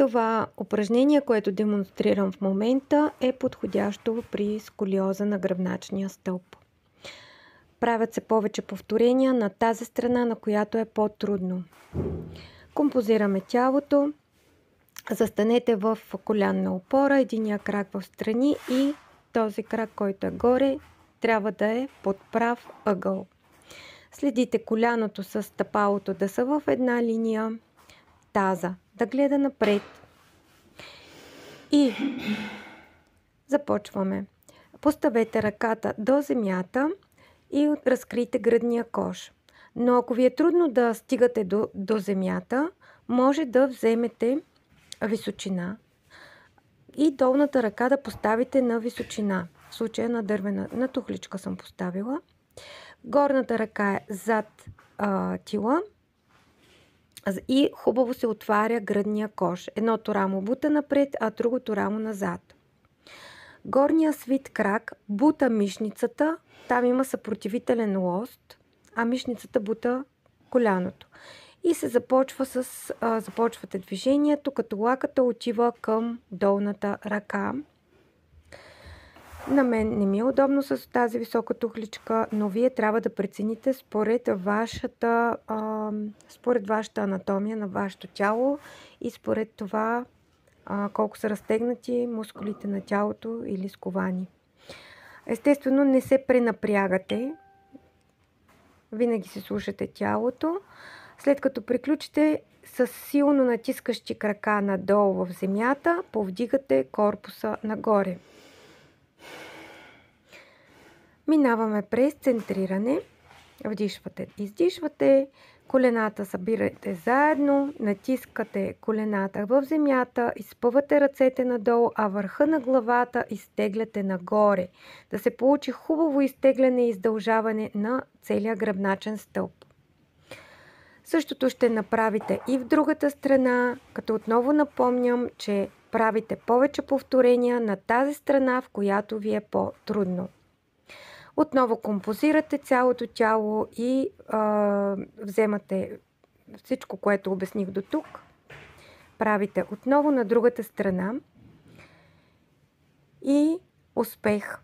Това упражнение, което демонстрирам в момента, е подходящо при сколиоза на гръбначния стълб. Правят се повече повторения на тази страна, на която е по-трудно. Композираме тялото. Застанете в колянна опора, единия крак в страни и този крак, който е горе, трябва да е под прав ъгъл. Следите коляното с стъпалото да са в една линия, таза да гледа напред. И започваме. Поставете ръката до земята и разкрийте гръдния кош. Но ако ви е трудно да стигате до земята, може да вземете височина и долната ръка да поставите на височина. В случая на дървена, на тухличка съм поставила. Горната ръка е зад тила и хубаво се отваря гръдния кош. Едното рамо бута напред, а другото рамо назад. Горния свит крак бута мишницата, там има съпротивителен лост, а мишницата бута коляното. И се започвате движението, като лаката отива към долната ръка. На мен не ми е удобно с тази висока тухличка, но вие трябва да прецените според вашата анатомия на вашето тяло и според това колко са разтегнати мускулите на тялото или сковани. Естествено, не се пренапрягате. Винаги се слушате тялото. След като приключите с силно натискащи крака надолу в земята, повдигате корпуса нагоре. Минаваме през центриране. Вдишвате, издишвате, колената събирате заедно, натискате колената в земята, изпъвате ръцете надолу, а върха на главата изтегляте нагоре. Да се получи хубаво изтегляне и издължаване на целия гръбначен стълб. Същото ще направите и в другата страна, като отново напомням, че правите повече повторения на тази страна, в която ви е по-трудно. Отново композирате цялото тяло и вземате всичко, което обясних до тук. Правите отново на другата страна и успех!